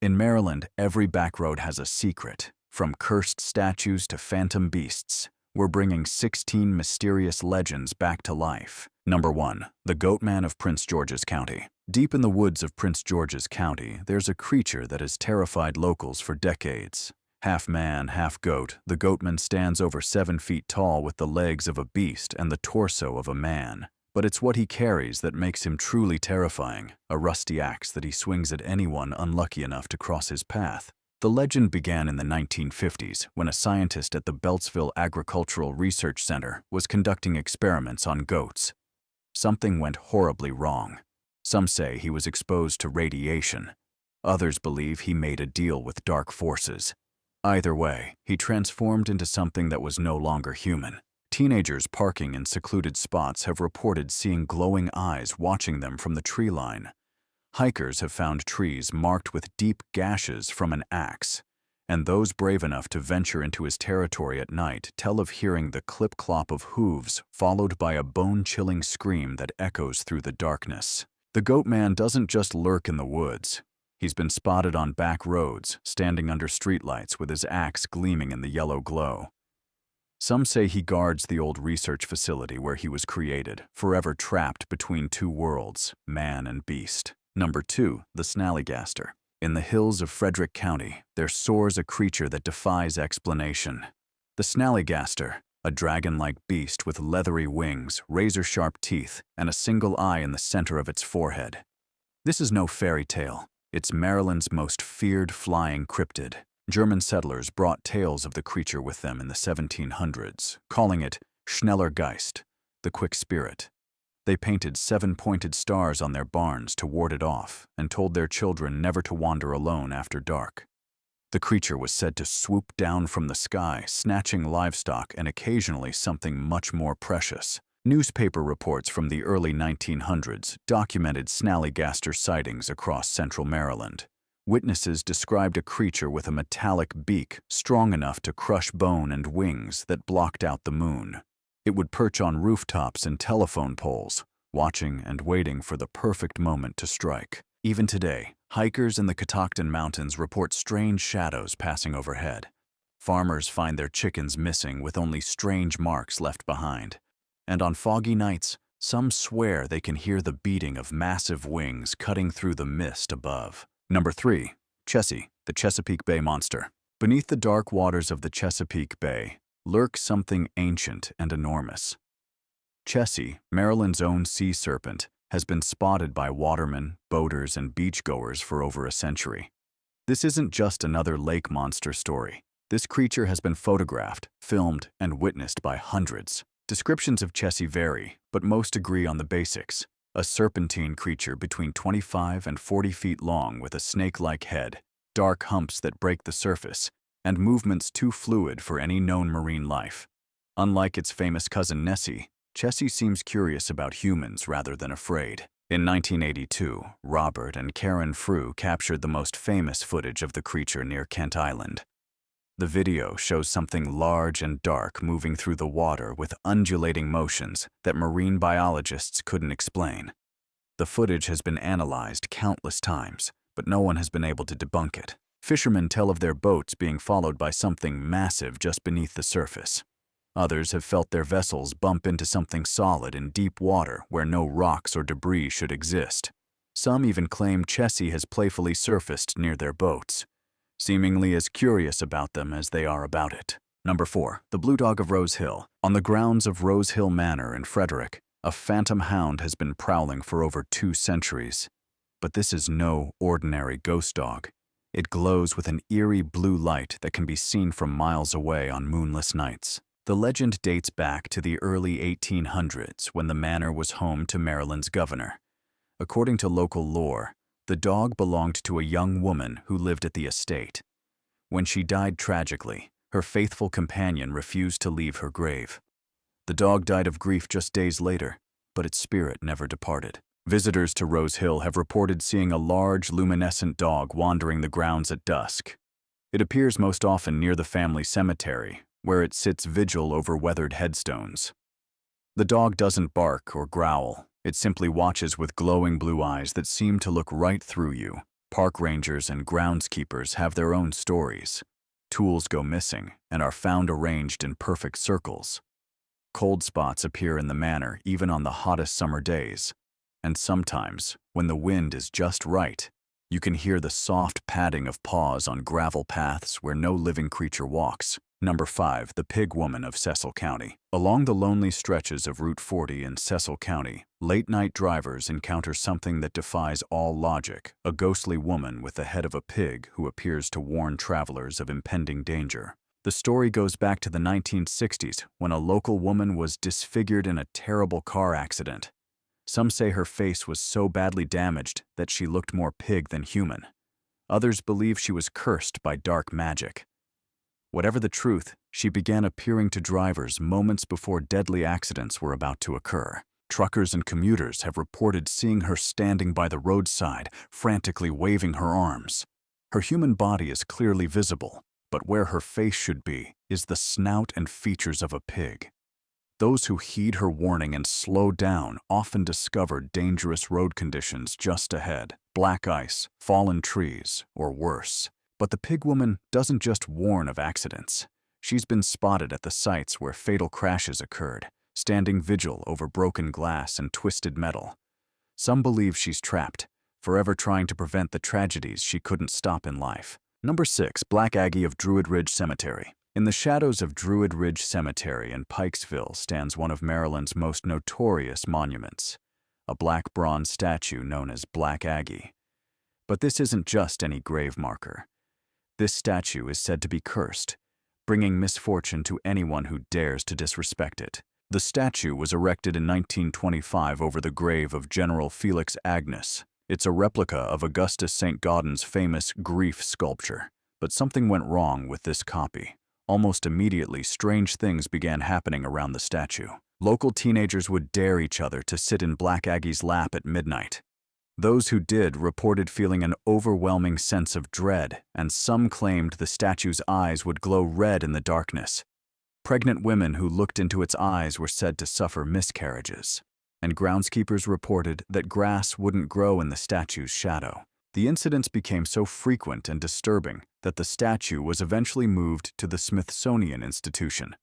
In Maryland, every backroad has a secret. From cursed statues to phantom beasts, we're bringing 16 mysterious legends back to life. Number 1. The Goatman of Prince George's County. Deep in the woods of Prince George's County, there's a creature that has terrified locals for decades. Half man, half goat, the Goatman stands over 7 feet tall with the legs of a beast and the torso of a man. But it's what he carries that makes him truly terrifying, a rusty axe that he swings at anyone unlucky enough to cross his path. The legend began in the 1950s when a scientist at the Beltsville Agricultural Research Center was conducting experiments on goats. Something went horribly wrong. Some say he was exposed to radiation. Others believe he made a deal with dark forces. Either way, he transformed into something that was no longer human. Teenagers parking in secluded spots have reported seeing glowing eyes watching them from the tree line. Hikers have found trees marked with deep gashes from an axe, and those brave enough to venture into his territory at night tell of hearing the clip-clop of hooves followed by a bone-chilling scream that echoes through the darkness. The Goatman doesn't just lurk in the woods. He's been spotted on back roads, standing under streetlights with his axe gleaming in the yellow glow. Some say he guards the old research facility where he was created, forever trapped between two worlds, man and beast. Number 2. The Sniggaster. In the hills of Frederick County, there soars a creature that defies explanation. The Sniggaster, a dragon-like beast with leathery wings, razor-sharp teeth, and a single eye in the center of its forehead. This is no fairy tale. It's Maryland's most feared flying cryptid. German settlers brought tales of the creature with them in the 1700s, calling it Schneller Geist, the quick spirit. They painted 7-pointed stars on their barns to ward it off and told their children never to wander alone after dark. The creature was said to swoop down from the sky, snatching livestock and occasionally something much more precious. Newspaper reports from the early 1900s documented Sniggaster sightings across central Maryland. Witnesses described a creature with a metallic beak strong enough to crush bone and wings that blocked out the moon. It would perch on rooftops and telephone poles, watching and waiting for the perfect moment to strike. Even today, hikers in the Catoctin Mountains report strange shadows passing overhead. Farmers find their chickens missing with only strange marks left behind. And on foggy nights, some swear they can hear the beating of massive wings cutting through the mist above. Number 3. Chessie, the Chesapeake Bay Monster. Beneath the dark waters of the Chesapeake Bay lurks something ancient and enormous. Chessie, Maryland's own sea serpent, has been spotted by watermen, boaters, and beachgoers for over a century. This isn't just another lake monster story. This creature has been photographed, filmed, and witnessed by hundreds. Descriptions of Chessie vary, but most agree on the basics. A serpentine creature between 25 and 40 feet long with a snake-like head, dark humps that break the surface, and movements too fluid for any known marine life. Unlike its famous cousin Nessie, Chessie seems curious about humans rather than afraid. In 1982, Robert and Karen Frew captured the most famous footage of the creature near Kent Island. The video shows something large and dark moving through the water with undulating motions that marine biologists couldn't explain. The footage has been analyzed countless times, but no one has been able to debunk it. Fishermen tell of their boats being followed by something massive just beneath the surface. Others have felt their vessels bump into something solid in deep water where no rocks or debris should exist. Some even claim Chessie has playfully surfaced near their boats, seemingly as curious about them as they are about it. Number 4. The Blue Dog of Rose Hill. On the grounds of Rose Hill Manor in Frederick, a phantom hound has been prowling for over 2 centuries. But this is no ordinary ghost dog. It glows with an eerie blue light that can be seen from miles away on moonless nights. The legend dates back to the early 1800s when the manor was home to Maryland's governor. According to local lore, the dog belonged to a young woman who lived at the estate. When she died tragically, her faithful companion refused to leave her grave. The dog died of grief just days later, but its spirit never departed. Visitors to Rose Hill have reported seeing a large, luminescent dog wandering the grounds at dusk. It appears most often near the family cemetery, where it sits vigil over weathered headstones. The dog doesn't bark or growl. It simply watches with glowing blue eyes that seem to look right through you. Park rangers and groundskeepers have their own stories. Tools go missing and are found arranged in perfect circles. Cold spots appear in the manor even on the hottest summer days. And sometimes, when the wind is just right, you can hear the soft padding of paws on gravel paths where no living creature walks. Number 5. The Pig Woman of Cecil County. Along the lonely stretches of Route 40 in Cecil County, late-night drivers encounter something that defies all logic, a ghostly woman with the head of a pig who appears to warn travelers of impending danger. The story goes back to the 1960s when a local woman was disfigured in a terrible car accident. Some say her face was so badly damaged that she looked more pig than human. Others believe she was cursed by dark magic. Whatever the truth, she began appearing to drivers moments before deadly accidents were about to occur. Truckers and commuters have reported seeing her standing by the roadside, frantically waving her arms. Her human body is clearly visible, but where her face should be is the snout and features of a pig. Those who heed her warning and slow down often discover dangerous road conditions just ahead, black ice, fallen trees, or worse. But the pig woman doesn't just warn of accidents. She's been spotted at the sites where fatal crashes occurred, standing vigil over broken glass and twisted metal. Some believe she's trapped, forever trying to prevent the tragedies she couldn't stop in life. Number 6. Black Aggie of Druid Ridge Cemetery. In the shadows of Druid Ridge Cemetery in Pikesville stands one of Maryland's most notorious monuments, a black bronze statue known as Black Aggie. But this isn't just any grave marker. This statue is said to be cursed, bringing misfortune to anyone who dares to disrespect it. The statue was erected in 1925 over the grave of General Felix Agnes. It's a replica of Augustus St. Gaudens's famous grief sculpture. But something went wrong with this copy. Almost immediately, strange things began happening around the statue. Local teenagers would dare each other to sit in Black Aggie's lap at midnight. Those who did reported feeling an overwhelming sense of dread, and some claimed the statue's eyes would glow red in the darkness. Pregnant women who looked into its eyes were said to suffer miscarriages, and groundskeepers reported that grass wouldn't grow in the statue's shadow. The incidents became so frequent and disturbing that the statue was eventually moved to the Smithsonian Institution.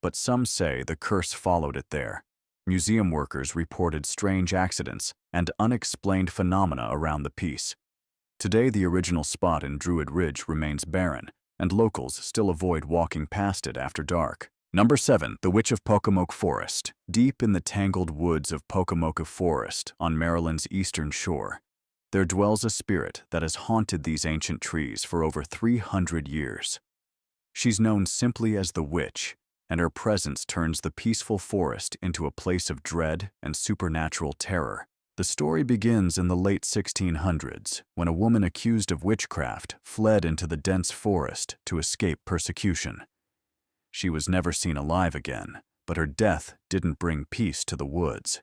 But some say the curse followed it there. Museum workers reported strange accidents and unexplained phenomena around the piece. Today, the original spot in Druid Ridge remains barren, and locals still avoid walking past it after dark. Number 7. The Witch of Pocamok Forest. Deep in the tangled woods of Pocamok Forest on Maryland's eastern shore, there dwells a spirit that has haunted these ancient trees for over 300 years. She's known simply as the Witch, and her presence turns the peaceful forest into a place of dread and supernatural terror. The story begins in the late 1600s, when a woman accused of witchcraft fled into the dense forest to escape persecution. She was never seen alive again, but her death didn't bring peace to the woods.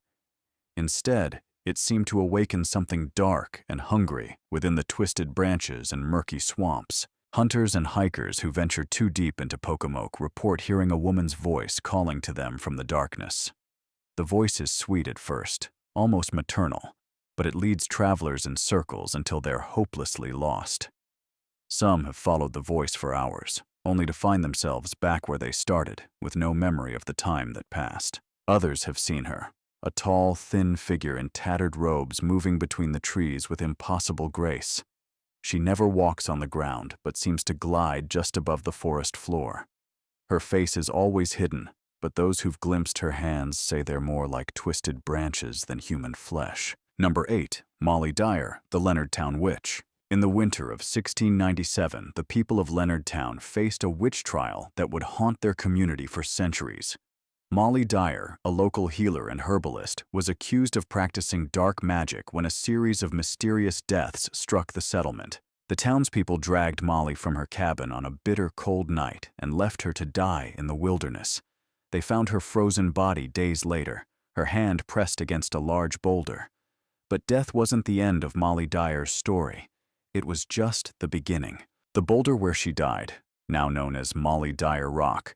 Instead, it seemed to awaken something dark and hungry within the twisted branches and murky swamps. Hunters and hikers who venture too deep into Pocamok report hearing a woman's voice calling to them from the darkness. The voice is sweet at first, almost maternal, but it leads travelers in circles until they're hopelessly lost. Some have followed the voice for hours, only to find themselves back where they started, with no memory of the time that passed. Others have seen her, a tall, thin figure in tattered robes moving between the trees with impossible grace. She never walks on the ground, but seems to glide just above the forest floor. Her face is always hidden, but those who've glimpsed her hands say they're more like twisted branches than human flesh. Number 8. Molly Dyer, the Leonardtown Witch. In the winter of 1697, the people of Leonardtown faced a witch trial that would haunt their community for centuries. Molly Dyer, a local healer and herbalist, was accused of practicing dark magic when a series of mysterious deaths struck the settlement. The townspeople dragged Molly from her cabin on a bitter cold night and left her to die in the wilderness. They found her frozen body days later, her hand pressed against a large boulder. But death wasn't the end of Molly Dyer's story. It was just the beginning. The boulder where she died, now known as Molly Dyer Rock,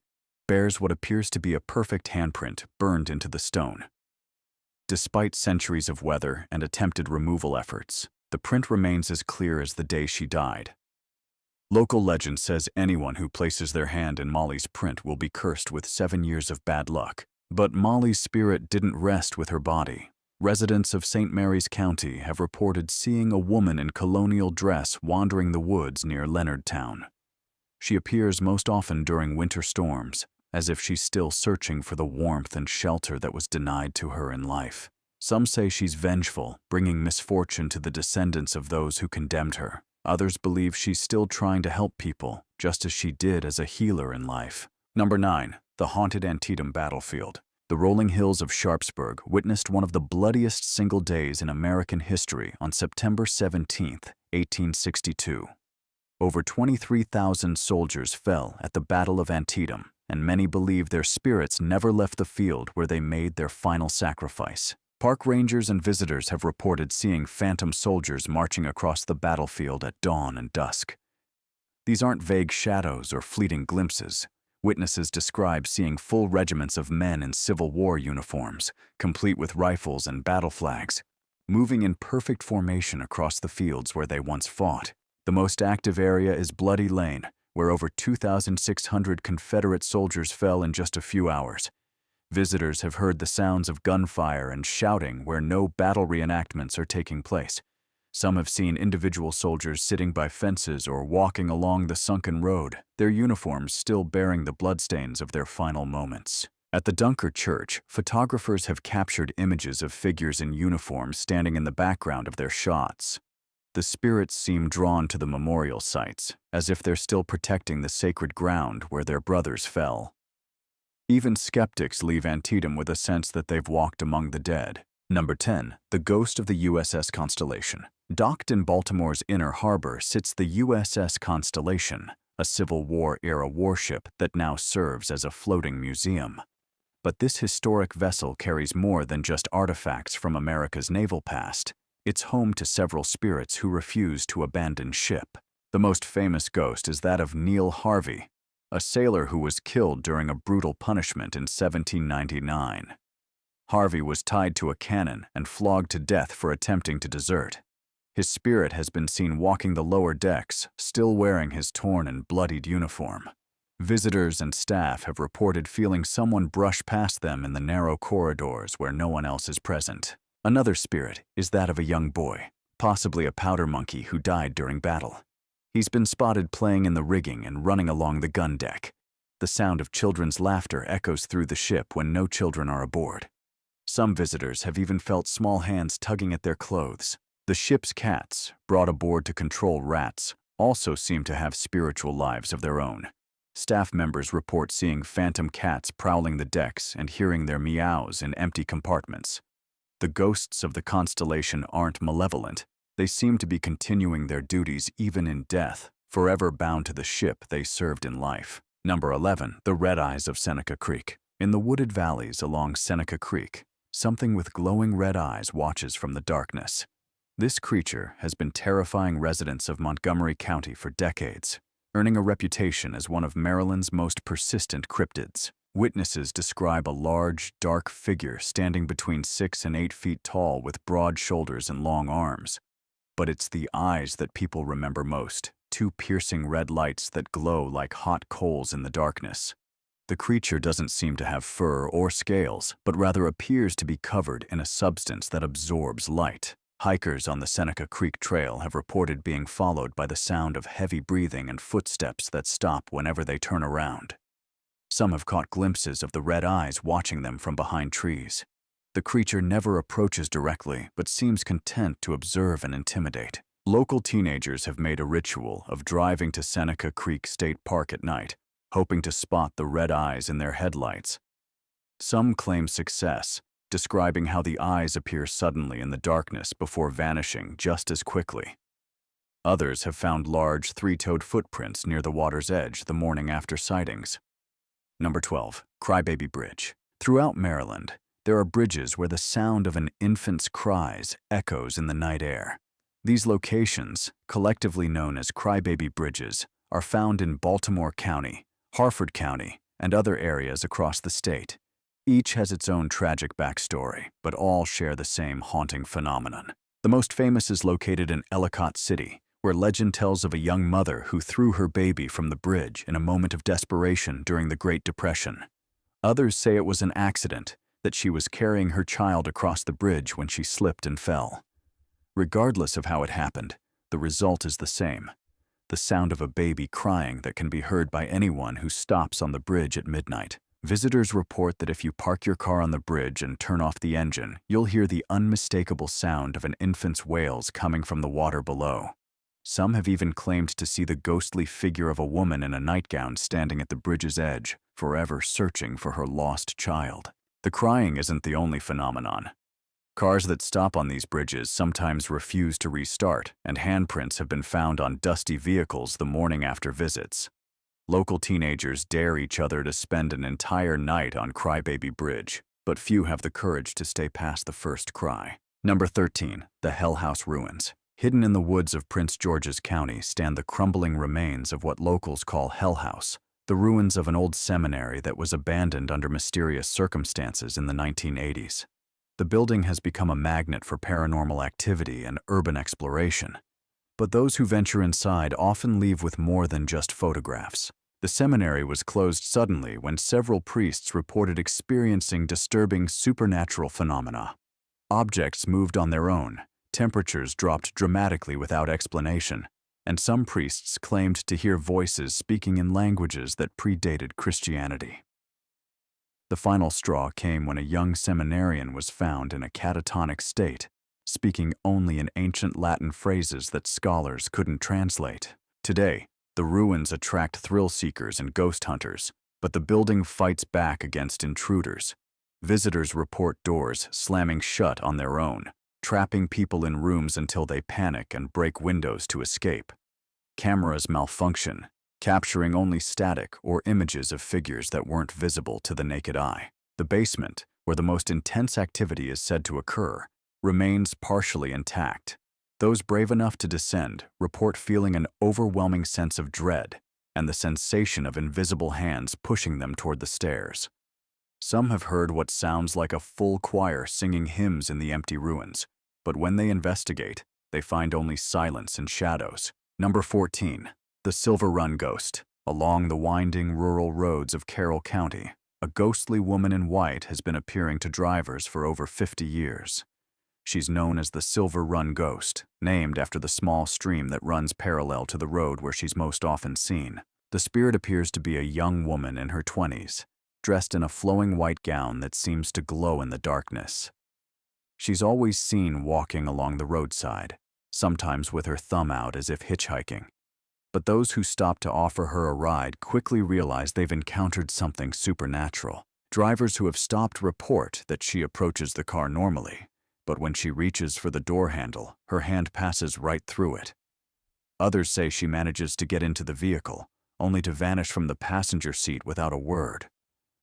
bears what appears to be a perfect handprint burned into the stone. Despite centuries of weather and attempted removal efforts, The print remains as clear as the day she died. Local legend says anyone who places their hand in Molly's print will be cursed with 7 years of bad luck. But Molly's spirit didn't rest with her body. Residents of St. Mary's County have reported seeing a woman in colonial dress wandering the woods near Leonardtown. She appears most often during winter storms, as if she's still searching for the warmth and shelter that was denied to her in life. Some say she's vengeful, bringing misfortune to the descendants of those who condemned her. Others believe she's still trying to help people, just as she did as a healer in life. Number 9. The haunted Antidum battlefield. The rolling hills of Sharpsburg witnessed one of the bloodiest single days in American history on September 17, 1862. Over 23,000 soldiers fell at the Battle of Antietam, and many believe their spirits never left the field where they made their final sacrifice. Park rangers and visitors have reported seeing phantom soldiers marching across the battlefield at dawn and dusk. These aren't vague shadows or fleeting glimpses. Witnesses describe seeing full regiments of men in Civil War uniforms, complete with rifles and battle flags, moving in perfect formation across the fields where they once fought. The most active area is Bloody Lane, where over 2,600 Confederate soldiers fell in just a few hours. Visitors have heard the sounds of gunfire and shouting where no battle reenactments are taking place. Some have seen individual soldiers sitting by fences or walking along the sunken road, their uniforms still bearing the bloodstains of their final moments. At the Dunker Church, photographers have captured images of figures in uniform standing in the background of their shots. The spirits seem drawn to the memorial sites, as if they're still protecting the sacred ground where their brothers fell. Even skeptics leave Antietam with a sense that they've walked among the dead. Number 10. The ghost of the USS Constellation. Docked in Baltimore's Inner Harbor sits the USS Constellation, a Civil War-era warship that now serves as a floating museum. But this historic vessel carries more than just artifacts from America's naval past. It's home to several spirits who refuse to abandon ship. The most famous ghost is that of Neil Harvey, a sailor who was killed during a brutal punishment in 1799. Harvey was tied to a cannon and flogged to death for attempting to desert. His spirit has been seen walking the lower decks, still wearing his torn and bloodied uniform. Visitors and staff have reported feeling someone brush past them in the narrow corridors where no one else is present. Another spirit is that of a young boy, possibly a powder monkey who died during battle. He's been spotted playing in the rigging and running along the gun deck. The sound of children's laughter echoes through the ship when no children are aboard. Some visitors have even felt small hands tugging at their clothes. The ship's cats, brought aboard to control rats, also seem to have spiritual lives of their own. Staff members report seeing phantom cats prowling the decks and hearing their meows in empty compartments. The ghosts of the Constellation aren't malevolent. They seem to be continuing their duties even in death, forever bound to the ship they served in life. Number 11. The Red Eyes of Seneca Creek. In the wooded valleys along Seneca Creek, something with glowing red eyes watches from the darkness. This creature has been terrifying residents of Montgomery County for decades, earning a reputation as one of Maryland's most persistent cryptids. Witnesses describe a large, dark figure standing between 6 and 8 feet tall with broad shoulders and long arms. But it's the eyes that people remember most, two piercing red lights that glow like hot coals in the darkness. The creature doesn't seem to have fur or scales, but rather appears to be covered in a substance that absorbs light. Hikers on the Seneca Creek Trail have reported being followed by the sound of heavy breathing and footsteps that stop whenever they turn around. Some have caught glimpses of the red eyes watching them from behind trees. The creature never approaches directly, but seems content to observe and intimidate. Local teenagers have made a ritual of driving to Seneca Creek State Park at night, hoping to spot the red eyes in their headlights. Some claim success, describing how the eyes appear suddenly in the darkness before vanishing just as quickly. Others have found large three-toed footprints near the water's edge the morning after sightings. Number 12. Crybaby Bridge. Throughout Maryland, there are bridges where the sound of an infant's cries echoes in the night air. These locations, collectively known as Crybaby Bridges, are found in Baltimore County, Harford County, and other areas across the state. Each has its own tragic backstory, but all share the same haunting phenomenon. The most famous is located in Ellicott City, where legend tells of a young mother who threw her baby from the bridge in a moment of desperation during the Great Depression. Others say it was an accident, that she was carrying her child across the bridge when she slipped and fell. Regardless of how it happened, the result is the same: the sound of a baby crying that can be heard by anyone who stops on the bridge at midnight. Visitors report that if you park your car on the bridge and turn off the engine, you'll hear the unmistakable sound of an infant's wails coming from the water below. Some have even claimed to see the ghostly figure of a woman in a nightgown standing at the bridge's edge, forever searching for her lost child. The crying isn't the only phenomenon. Cars that stop on these bridges sometimes refuse to restart, and handprints have been found on dusty vehicles the morning after visits. Local teenagers dare each other to spend an entire night on Crybaby Bridge, but few have the courage to stay past the first cry. Number 13. The Hell House Ruins. Hidden in the woods of Prince George's County stand the crumbling remains of what locals call Hell House, the ruins of an old seminary that was abandoned under mysterious circumstances in the 1980s. The building has become a magnet for paranormal activity and urban exploration. But those who venture inside often leave with more than just photographs. The seminary was closed suddenly when several priests reported experiencing disturbing supernatural phenomena. Objects moved on their own, temperatures dropped dramatically without explanation, and some priests claimed to hear voices speaking in languages that predated Christianity. The final straw came when a young seminarian was found in a catatonic state, speaking only in ancient Latin phrases that scholars couldn't translate. Today, the ruins attract thrill seekers and ghost hunters, but the building fights back against intruders. Visitors report doors slamming shut on their own, trapping people in rooms until they panic and break windows to escape. Cameras malfunction, capturing only static or images of figures that weren't visible to the naked eye. The basement, where the most intense activity is said to occur, remains partially intact. Those brave enough to descend report feeling an overwhelming sense of dread and the sensation of invisible hands pushing them toward the stairs. Some have heard what sounds like a full choir singing hymns in the empty ruins, but when they investigate, they find only silence and shadows. Number 14. The Silver Run Ghost. Along the winding rural roads of Carroll County, a ghostly woman in white has been appearing to drivers for over 50 years. She's known as the Silver Run Ghost, named after the small stream that runs parallel to the road where she's most often seen. The spirit appears to be a young woman in her 20s, dressed in a flowing white gown that seems to glow in the darkness. She's always seen walking along the roadside, sometimes with her thumb out as if hitchhiking. But those who stop to offer her a ride quickly realize they've encountered something supernatural. Drivers who have stopped report that she approaches the car normally, but when she reaches for the door handle, her hand passes right through it. Others say she manages to get into the vehicle, only to vanish from the passenger seat without a word.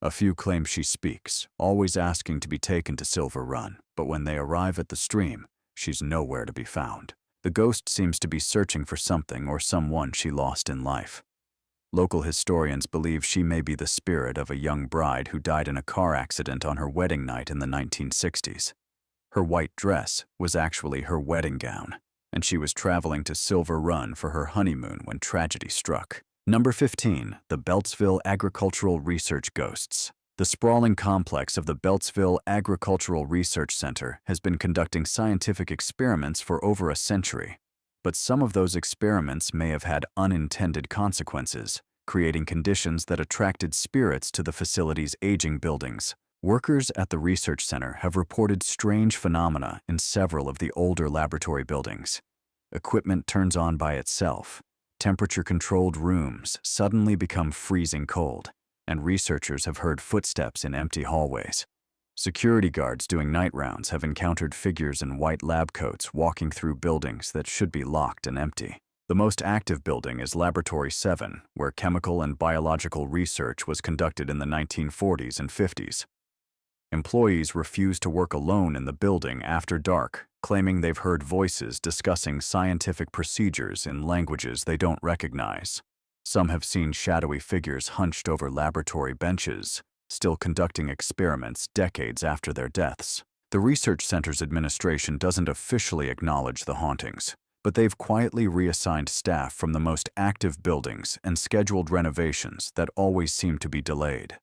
A few claim she speaks, always asking to be taken to Silver Run, but when they arrive at the stream, she's nowhere to be found. The ghost seems to be searching for something or someone she lost in life. Local historians believe she may be the spirit of a young bride who died in a car accident on her wedding night in the 1960s. Her white dress was actually her wedding gown, and she was traveling to Silver Run for her honeymoon when tragedy struck. Number 15. The Beltsville Agricultural Research Ghosts. The sprawling complex of the Beltsville Agricultural Research Center has been conducting scientific experiments for over a century, but some of those experiments may have had unintended consequences, creating conditions that attracted spirits to the facility's aging buildings. Workers at the research center have reported strange phenomena in several of the older laboratory buildings. Equipment turns on by itself. Temperature-controlled rooms suddenly become freezing cold, and researchers have heard footsteps in empty hallways. Security guards doing night rounds have encountered figures in white lab coats walking through buildings that should be locked and empty. The most active building is Laboratory 7, where chemical and biological research was conducted in the 1940s and 50s. Employees refuse to work alone in the building after dark, claiming they've heard voices discussing scientific procedures in languages they don't recognize. Some have seen shadowy figures hunched over laboratory benches, still conducting experiments decades after their deaths. The Research Center's administration doesn't officially acknowledge the hauntings, but they've quietly reassigned staff from the most active buildings and scheduled renovations that always seem to be delayed.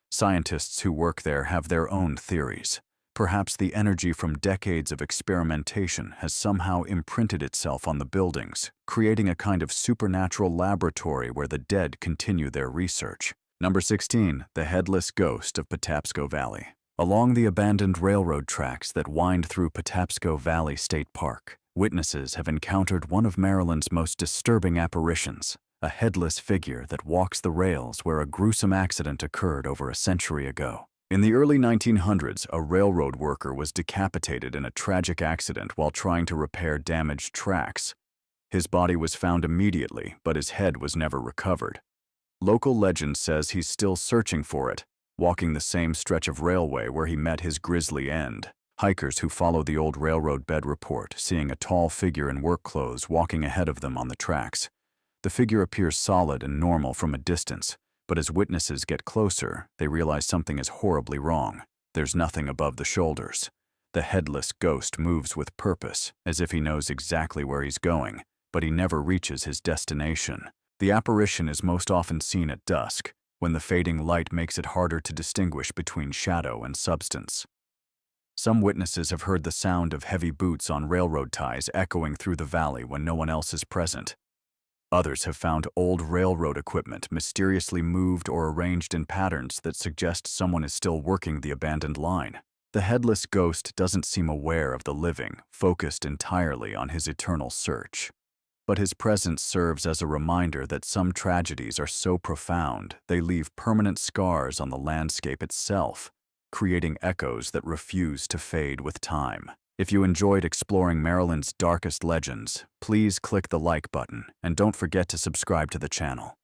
Scientists who work there have their own theories. Perhaps the energy from decades of experimentation has somehow imprinted itself on the buildings, creating a kind of supernatural laboratory where the dead continue their research. Number 16. The Headless Ghost of Patapsco Valley. Along the abandoned railroad tracks that wind through Patapsco Valley State Park, witnesses have encountered one of Maryland's most disturbing apparitions, a headless figure that walks the rails where a gruesome accident occurred over a century ago. In the early 1900s, a railroad worker was decapitated in a tragic accident while trying to repair damaged tracks. His body was found immediately, but his head was never recovered. Local legend says he's still searching for it, walking the same stretch of railway where he met his grisly end. Hikers who follow the old railroad bed report seeing a tall figure in work clothes walking ahead of them on the tracks. The figure appears solid and normal from a distance, but as witnesses get closer, they realize something is horribly wrong. There's nothing above the shoulders. The headless ghost moves with purpose, as if he knows exactly where he's going, but he never reaches his destination. The apparition is most often seen at dusk, when the fading light makes it harder to distinguish between shadow and substance. Some witnesses have heard the sound of heavy boots on railroad ties echoing through the valley when no one else is present. Others have found old railroad equipment mysteriously moved or arranged in patterns that suggest someone is still working the abandoned line. The headless ghost doesn't seem aware of the living, focused entirely on his eternal search. But his presence serves as a reminder that some tragedies are so profound they leave permanent scars on the landscape itself, creating echoes that refuse to fade with time. If you enjoyed exploring Maryland's darkest legends, please click the like button and don't forget to subscribe to the channel.